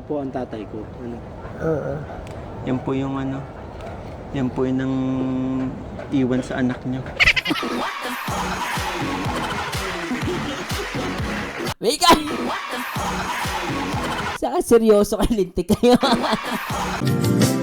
po ang tatay ko. Ano? Oo. Yan po yung ano. Yan po yung nang iwan sa anak nyo. Mika! Saka seryoso kay lintik kayo.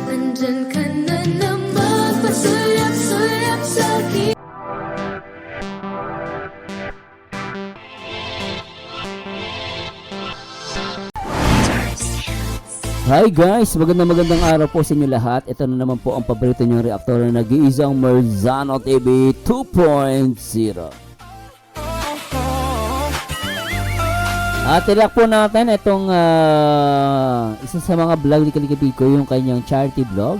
Nandyan ka na naman, pasulap-sulap sa akin. Hi guys! Magandang araw po sa inyo lahat. Ito na naman po ang paborito niyong reaktor na nag-iisang Marzano TV 2.0. At ilak po natin itong isa sa mga vlog ni Kaligapiko, yung kanyang charity vlog.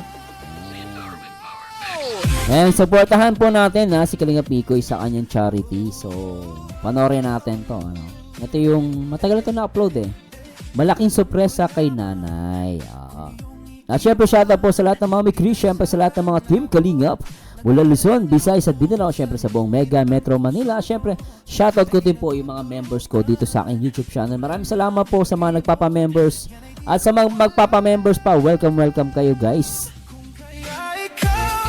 And supportahan po natin si Kaligapiko sa kanyang charity. So, panoorin natin to. Ano? Ito yung matagal ito na-upload eh. Malaking sorpresa kay nanay. At syempre shoutout po sa lahat ng mga Mikri, syempre sa lahat ng mga team Kalingap mula Luzon, Visayas at Mindanao, syempre sa buong Mega Metro Manila. Syempre shoutout ko din po yung mga members ko dito sa aking YouTube channel. Maraming salamat po sa mga nagpapa-members at sa mga magpapa-members pa. Welcome kayo guys.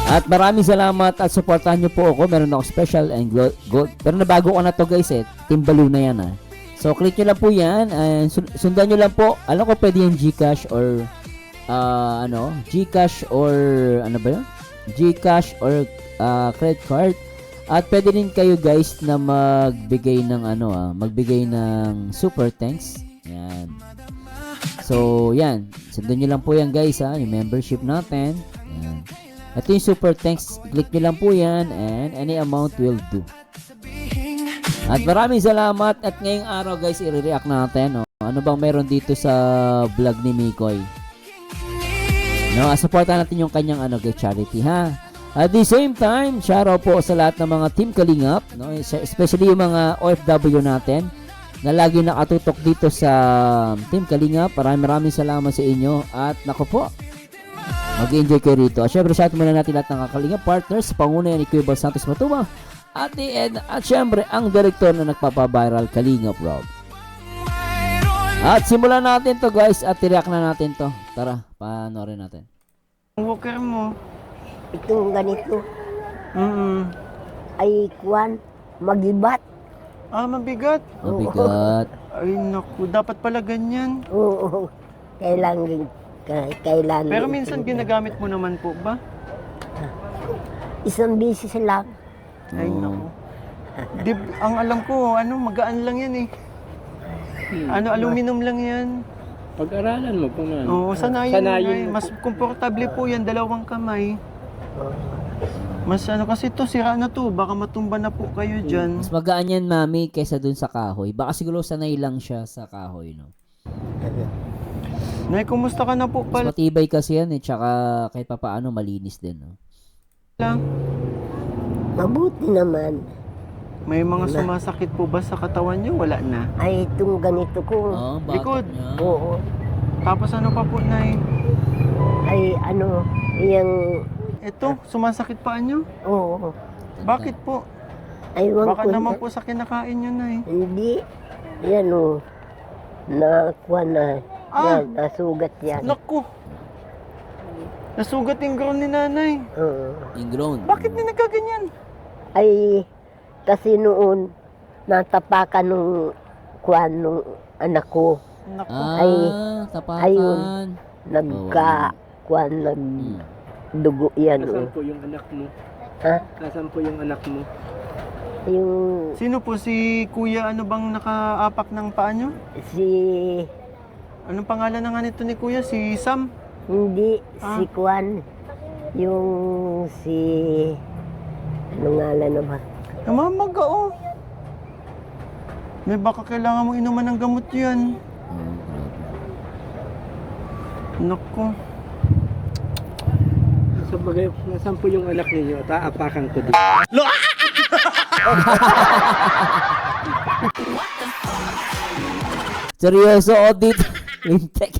At maraming salamat at supportahan nyo po ako. Meron ako special and gold. Pero nabago ko na to guys eh. Team Baloo na yan . So, click nyo lang po yan and sundan nyo lang po. Alam ko pwede yung Gcash or Gcash or ano ba yun? Gcash or credit card. At pwede din kayo guys na magbigay ng magbigay ng super thanks. Yan. So, yan. Sundan nyo lang po yan guys yung membership natin. Yan. Ito yung super thanks. Click nyo lang po yan and any amount will do. At maraming salamat at ngayong araw guys i-react natin ano bang meron dito sa vlog ni Mikoy. Supportan natin yung kanyang charity At the same time, shoutout po sa lahat ng mga team Kalingap, especially yung mga OFW natin na lagi nakatutok dito sa team Kalingap. Maraming salamat sa inyo at nako po. Mag-enjoy kayo rito. At syempre shoutout muna natin lahat ng Kalingap partners, panguna ni Kuya Bal Santos Matuma. At the end, at syempre, ang direktor na nagpapaviral, Kalingap Rob. At simulan natin to guys, at i-react na natin to. Tara, panoorin natin. Ang walker mo. Itong ganito ay kuwan, magibat. Mabigat. Mabigat. Ay naku, dapat pala ganyan. Oo. Kailangan. Pero minsan ginagamit mo naman po ba? Isang bisis lang. Ay naku. Ang alam ko, magaan lang yan eh. Aluminum lang yan. Pag-aralan mo kung ano. Oo, sanayin mo. Mas komportable po yan, dalawang kamay. Mas kasi to, sira na to. Baka matumba na po kayo dyan. Mas magaan yan, mami, kaysa dun sa kahoy. Baka siguro sanay lang siya sa kahoy, no? Nay, kumusta ka na po Mas pala? matibay kasi yan, tsaka kahit papaano malinis din, no? Mabuti naman. May mga sumasakit po ba sa katawan niyo? Wala na. Ay, itong ganito ko. Bakit Likod. niya? Oo. Tapos ano pa po, Nay? Ay, yung... Ito, sumasakit pa niyo? Oo. Bakit po? Aywan Baka ko naman na. po sa kinakain niyo, Nay. Hindi. Yan nakuha na. Yan, nasugat yan. Naku! Nasugat yung ground ni Nanay. Oo. Ingrown. Bakit niya nagkaganyan? Ay, kasi noon, natapakan nung kuwan nung anak ko. Naku. Tapakan. ayun. Nagka-kuwan, nagdugo yan. Nasaan po yung anak mo? Ha? Nasaan po yung anak mo? Yung Sino po si Kuya? Ano bang nakaapak ng paa niyo? si... Anong pangalan na nga nito ni Kuya? Si Sam? Hindi, si kuwan. Yung si... Ano ngalan na ba? Namamaga oh. May baka kailangan mong inuman ng gamot yan. Naku. Nasaan po yung anak ninyo? Taapakan ko din. Seryoso, audit. Lintek.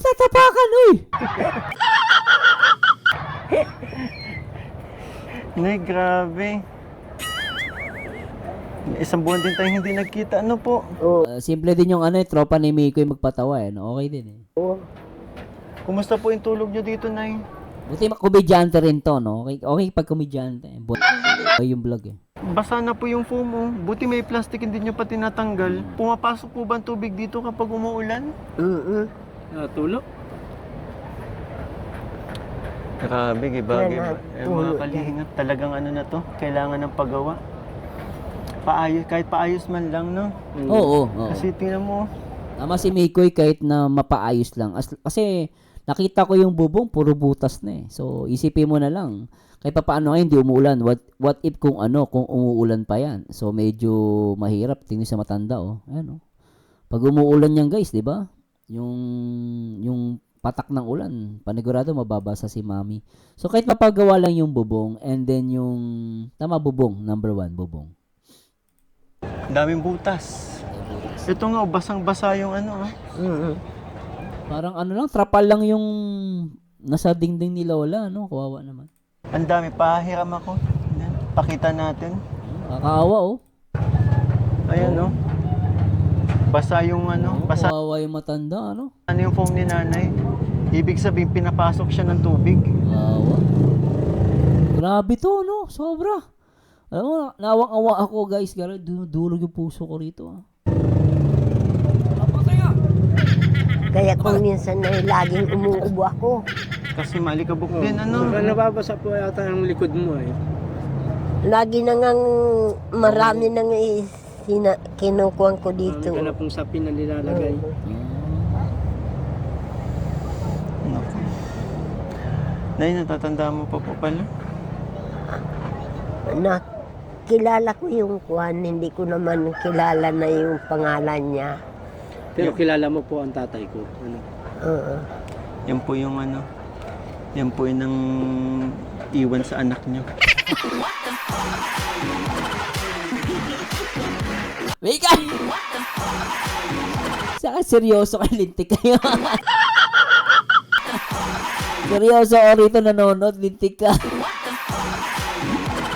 Tatapakan, uy! Nay, grabe. Isang buwan din tayong hindi nagkita. Ano po? Oo. Simple din yung tropa ni Mikoy magpatawa no? Okay din eh. Kumusta po yung tulog nyo dito, Nay? Buti komedyante rin to, no? Okay, okay pag komedyante. Ay yung vlog eh. Basa na po yung foam, oh. Buti may plastic, hindi nyo pa tinatanggal. Pumapasok po ba ang tubig dito kapag umuulan? Tulo? Grabe, iba. Yan, Eh, mga kalihingap, talagang ano na to, kailangan ng paggawa. Paayos, kahit paayos man lang, no? Oo. Kasi tingnan mo, Tama si Mikoy kahit na mapaayos lang. Kasi nakita ko yung bubong, puro butas na eh. So, isipin mo na lang. Kahit pa paano hindi umuulan. What if kung umuulan pa yan? So, medyo mahirap. Tingnan sa matanda, oh. Ayan, oh. Pag umuulan yan, guys, di ba? Yung patak ng ulan, panigurado mababasa si mami. So, kahit mapagawa lang yung bubong, and then yung, bubong, number 1, bubong. daming butas. Ito nga, basang-basa yung ano, Parang lang, trapal lang yung nasa dingding ni Lola, no? Kawawa naman. Ang dami, pahiram ako. Yan, pakita natin. Kakaawa, oh. Ayan, no? Basa yung ano, basa Kawawa yung matanda, ano? yung foam ni nanay. Ibig sabihin, pinapasok siya ng tubig. Kawawa. Grabe to, no? Sobra. Alam mo, nawang-awa ako, guys. Dulog yung puso ko rito, ah. Kaya kung minsan ay laging umuubo ako. Kasi malikabok din, ano? Nababasa po yata ang likod mo eh. Lagi na ngang marami nang kinukuhan ko dito. Marami ka na pong sapin na nilalagay. Naku. Nay, natatanda mo pa po pala? Kilala ko yung kuhan, hindi ko naman kilala na yung pangalan niya. Pero kilala mo po ang tatay ko. Ano? Oo. Yan po yung ano, yan po yung nang iwan sa anak niyo. Mika! Saka seryoso kayo, lintik kayo. Seryoso o rito nanonood, lintik ka.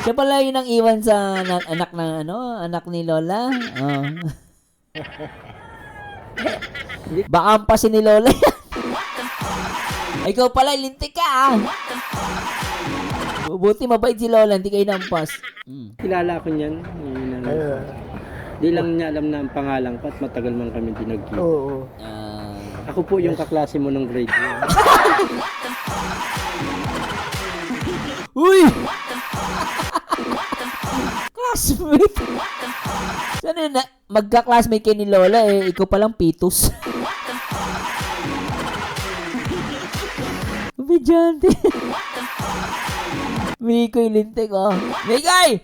Siya pala yun ang iwan sa anak ng anak ni Lola. Oh. Baka ampasin ni Lola yan. Ikaw pala, lintik ka ah. Buti mabait si Lola, hindi kayo nampas. Kilala ko niyan. Di lang niya alam na ang pangalan ko at matagal man kami di nagkita. Oo. Ako po yung kaklase mo ng grade 1. Uy! Classmate! Sana na, magka-classmate kayo ni Lola ikaw palang pitus. Bidyante. Mikoy lintik, oh. Mikoy!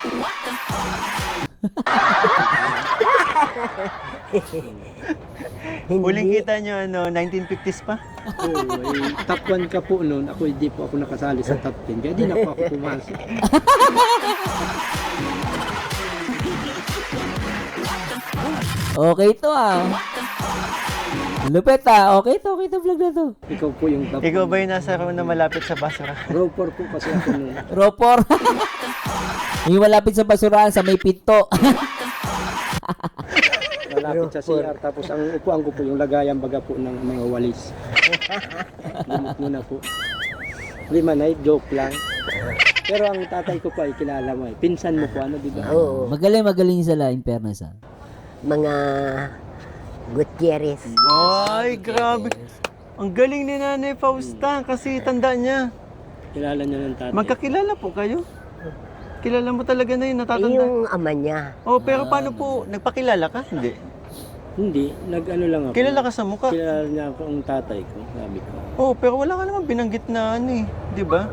Huling kita nyo, 1950s pa? Oo, top 1 ka po noon. Ako hindi po ako nakasali sa top 10. Kaya di na po ako pumasok. Okay to ah. Lupet ah. Okay to vlog na to. Ikaw po yung top Ikaw 1. ba yung nasa room na malapit sa basura? Row 4 po kasi ako noon. Ropor. Yung malapit sa basurahan sa may pinto. Malapit sa CR. Tapos ang upuan ko po yung lagayan baga po ng mga walis. Limit mo na po. Hindi man ay joke lang. Pero ang tatay ko po ay kilala mo eh. Pinsan mo po ano, di ba? Oo. Magaling sila in fairness ah. Mga Gutierrez. Ay, grabe. Ang galing ni Nanay Fausta kasi tanda niya. Kilala niya ng tatay. Magkakilala po kayo? Kilala mo talaga na yun, natatanda? Yung ama niya. Oh, pero paano po? Nagpakilala ka? Hindi. Hindi, nag-ano lang ako. Kilala ka sa mukha? Kilala niya ako ang tatay ko, sabi ko. Oh, pero wala ka naman binanggit na ano eh. Di ba?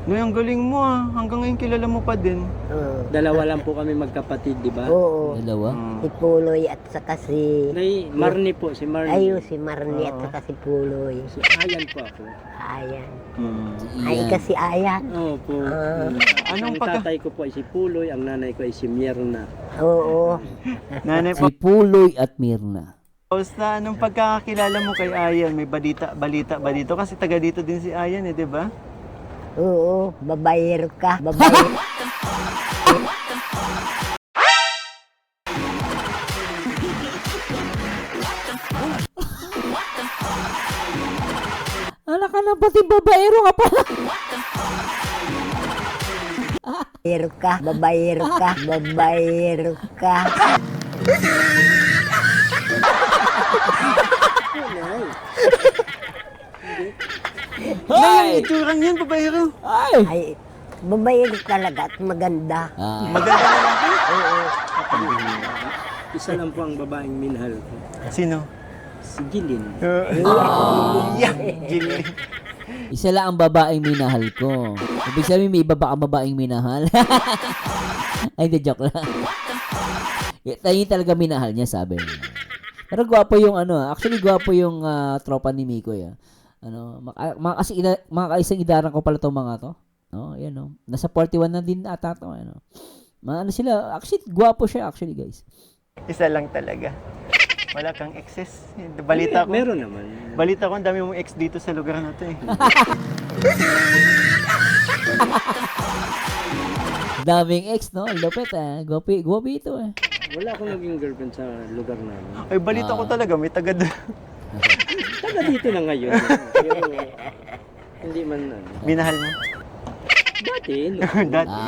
No, ang galing mo ah. Hanggang ngayon kilala mo pa din. Oo. Dalawa lang po kami magkapatid, di ba? Oo. Dalawa. Si Puloy at saka si... Nay, Marnie po, si Marnie. Ayun, si Marnie at saka si Puloy. Si Ayan po ako. Ayan. Mm. Ay, kasi Ayan. Oo po. Anong Ang pagka... tatay ko po ay si Puloy, ang nanay ko ay si Mierna. Oo. Nanay Si Puloy at Mirna. Fausta, anong pagkakakilala mo kay Ayan? May balita ba dito? Kasi taga dito din si Ayan eh, di ba? Oo. Babayero ka. Babayero. na pati babaero ka pa. Babayero ka, babayero ka, babayero ka. Nay, ang itsurang yan, babayero. Ay! Ay, babayero talaga at maganda. Maganda na lang po. Isa lang po ang babaeng minahal ko. Sino? Si Gilin. Yeah, Jilly. Isa lang ang babaeng minahal ko. Ibig sabihin may iba ba kang babaeng minahal? Ay, hindi, joke lang. Tayo talaga minahal niya, sabi niya. Pero gwapo yung actually gwapo yung tropa ni Mikoy. Mga kaisang idaran ko pala tong mga to. No, yan no. Nasa 41 na din ata to, sila, actually gwapo siya actually, guys. Isa lang talaga. Wala kang exes. Balita ko. Meron naman. Balita ko, ang dami mong ex dito sa lugar na to eh. Daming ex, no? Lupit, Gwapi ito, Wala akong naging girlfriend sa lugar namin. Ay, balita ko talaga, may taga doon. Taga dito na ngayon. Pero, hindi man Minahal mo? Dati, no? Dati.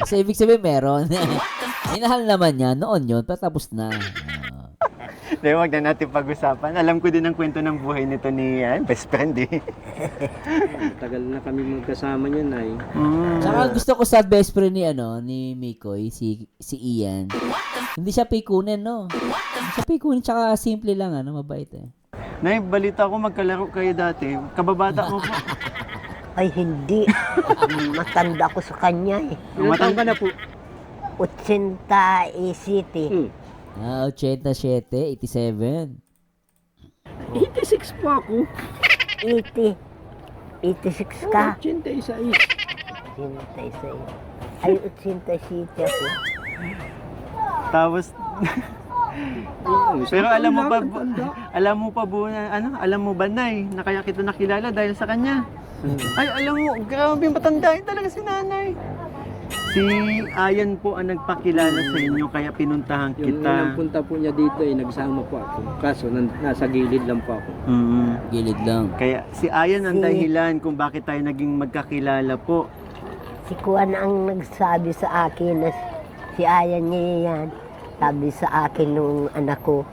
So, ibig sabihin meron. Minahal naman niya, noon yun, tapos na. Dahil wag na natin pag-usapan. Alam ko din ang kwento ng buhay nito ni best friend eh. Tagal na kami magkasama niyan ay. Saka gusto ko sa best friend ni Mikoy, si Ian. Hindi siya pikunin, no? Hindi siya pikunin, tsaka simple lang, mabait Nay, balita ko magkalaro kayo dati. Kababata mo po. Ay, hindi. Matanda ko sa kanya eh. Ilang taon ka na po? 80 City. 87, 87. 86 po ako. 80. 86 ka. 86. 86. Ay, 87 ako. Tapos, pero alam mo pa bu na, alam mo ba, Nay, na kaya kita nakilala dahil sa kanya? Ay, alam mo, grabe, matandain talaga si nanay. Si Ayan po ang nagpakilala sa inyo, kaya pinuntahan Yung unang kita. punta po niya dito ay nagsama po ako. Kaso nasa gilid lang po ako. Gilid lang. Kaya si Ayan ang dahilan kung bakit tayo naging magkakilala po. Si Kuan ang nagsabi sa akin na si Ayan niya yan. Sabi sa akin nung anak ko.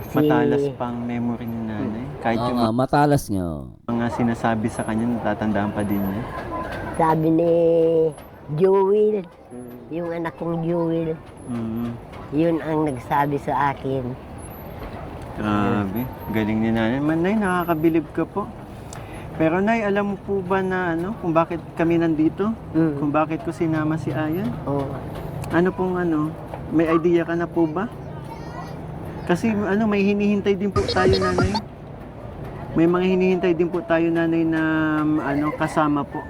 Si, Matalas pang memory ni nanay. Kahit Oo yung nga, matalas nga. mga sinasabi sa kanya, natatandaan pa din niya. Sabi ni Jewel, yung anak kong Jewel, yun ang nagsabi sa akin. Grabe, galing ni nanay. Nay, nakakabilib ka po. Pero Nay, alam mo po ba na kung bakit kami nandito? Kung bakit ko sinama si Ayan? Oh, Ano pong may idea ka na po ba? Kasi may hinihintay din po tayo, nanay. May mga hinihintay din po tayo, nanay, na kasama po.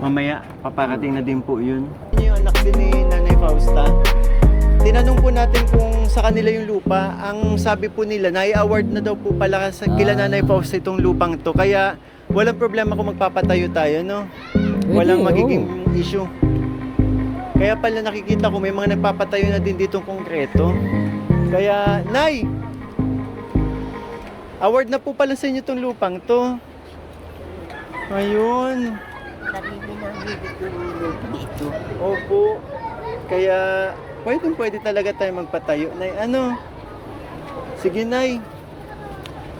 Mamaya, paparating na din po yun. Yung anak din ni Nanay Fausta. Tinanong po natin kung sa kanila yung lupa. Ang sabi po nila, nai-award na daw po pala sa kila Nanay Fausta itong lupang to. Kaya walang problema kung magpapatayo tayo, no? Walang magiging issue. Kaya pala nakikita ko may mga nagpapatayo na din ditong konkreto. Kaya, Nay! Award na po pala sa inyo itong lupang to. Ayun. sarili namin dito. Opo. Kaya, pwede talaga tayo magpatayo. Nay, Sige, Nay.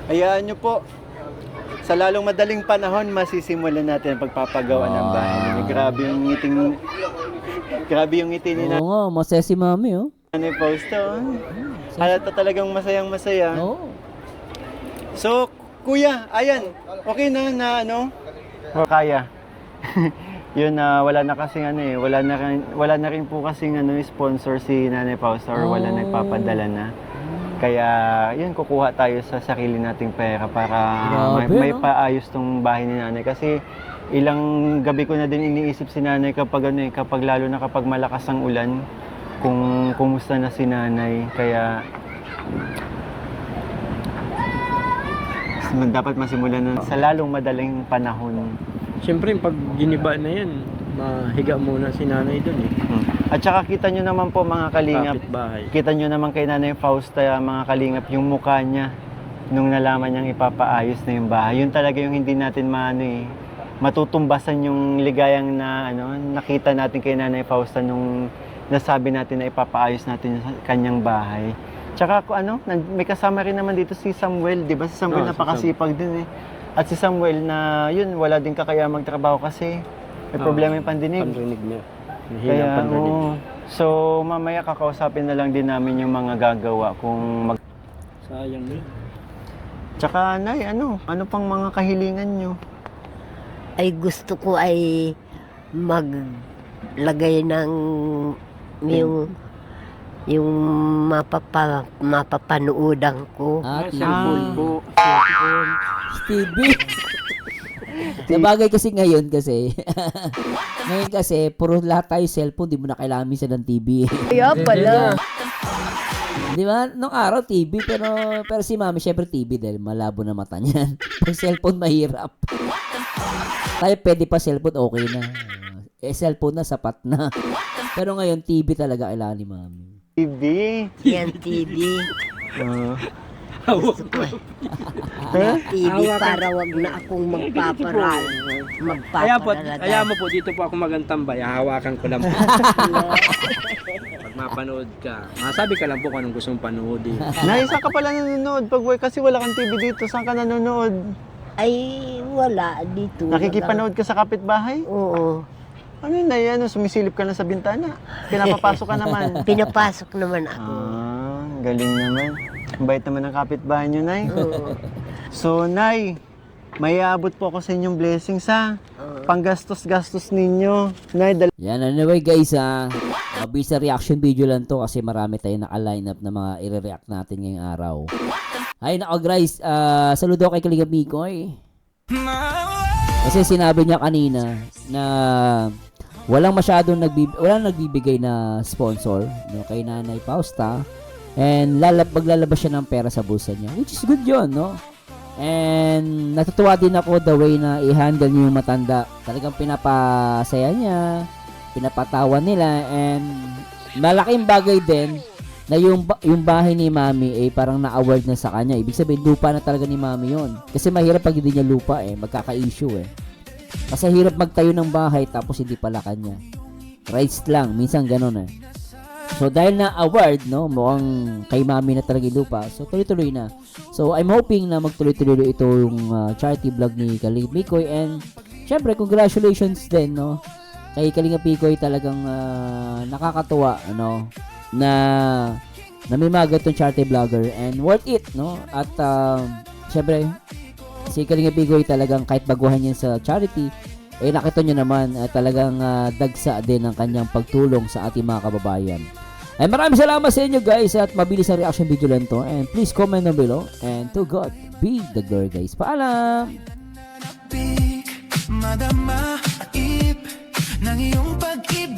Hayaan nyo po. Sa lalong madaling panahon, masisimulan natin ang pagpapagawa ng bahay ninyo. Grabe yung ngiti ni Oo nga, masaya si Mami, Nanay Fausta. Halata talagang masayang-masaya. Oo. So, Kuya, Ayan, okay na kaya. Yun wala na kasing wala na rin po kasing sponsor si Nanay Fausta or wala nagpapadala na. Kaya yun, kukuha tayo sa sarili nating pera para may paayos tong bahay ni Nanay. Kasi ilang gabi ko na din iniisip si Nanay kapag lalo na kapag malakas ang ulan, kung kumusta na si Nanay. Kaya dapat masimulan na sa lalong madaling panahon. Siyempre, pag giniba na yan, mahiga muna si nanay doon eh. At saka kita nyo naman po mga kalingap, Kapit bahay. kita nyo naman kay Nanay Fausta, mga kalingap, yung mukha niya. nung nalaman niyang ipapaayos na yung bahay. Yun talaga yung hindi natin matutumbasan yung ligayang na nakita natin kay Nanay Fausta nung nasabi natin na ipapaayos natin yung kanyang bahay. Tsaka may kasama rin naman dito si Samuel, 'di ba? Si Samuel napakasipag din eh. At si Samuel na yun, wala din kakaya magtrabaho kasi may problema yung pandinig. Pandinig niya. Kaya, so mamaya kakausapin na lang din namin yung mga gagawa kung Sayang yun. Tsaka, Nay, ano pang mga kahilingan nyo? Ay gusto ko ay maglagay ng yung mapapanoodan ko. Cellphone po. Stevie. Sabagay kasi ngayon kasi puro lahat tayo cellphone, di mo na kailangan minsan ng TV. Kaya pala. Di ba? Nung araw TV, pero si Mami syempre TV dahil malabo na mata niyan. Pag cellphone mahirap. Tayo pwede pa cellphone, okay na. Cellphone na, sapat na. Pero ngayon TV talaga kailangan ni Mami. TV? Yan TV. TV para wag na akong Kaya mo po, dito po ako magantambay. Hahawakan ko lang po. Pag mapanood ka, masabi ka lang po kung anong gusto mong panoodin. Nay, saan ka pala nanonood? Kasi wala kang TV dito, saan ka nanonood? Ay wala dito. Nakikipanood ka sa kapitbahay? Oo. Ano yun, Nay? Sumisilip ka lang sa bintana? Pinapapasok ka naman? Pinapasok naman ako. Galing naman. Ang bait naman ng kapitbahay nyo, Nay. Oo. So, Nay, may aabot po ako sa inyong blessings, ha? Panggastos-gastos ninyo. Nay, Yan, anyway guys, mabilis na reaction video lang to kasi marami tayong naka-line up na mga i-react natin ngayong araw. Ay, nako guys, saludo kay Kalinga Mikoy. Kasi sinabi niya kanina na walang nagbibigay na sponsor kay Nanay Fausta. And maglalabas siya ng pera sa bulsa niya, which is good yun, no? And natutuwa din ako the way na i-handle niyo yung matanda. Talagang pinapasaya niya, pinapatawa nila, and malaking bagay din na yung bahay ni Mami ay parang na-award na sa kanya. Ibig sabihin, lupa na talaga ni Mami yun. Kasi mahirap pag hindi niya lupa magkaka-issue Kasi hirap magtayo ng bahay tapos hindi pala kanya. Rights lang, minsan ganun So dahil na award, mukhang kay Mami na talaga yung lupa. So tuloy-tuloy na. So I'm hoping na magtuloy-tuloy ito yung charity vlog ni Kalinga Mikoy. And syempre congratulations din kay Kalinga Mikoy, talagang nakakatuwa na may mga ganitong charity vlogger and worth it At syempre si Kalinga Mikoy talagang kahit baguhan yan sa charity, nakita nyo naman talagang dagsa din ang kanyang pagtulong sa ating mga kababayan. And maraming salamat sa inyo guys at mabilis na reaction video lang to, and please comment down below, and to God be the glory guys. Paalam! Madama, ip ng iyong pag-ibig.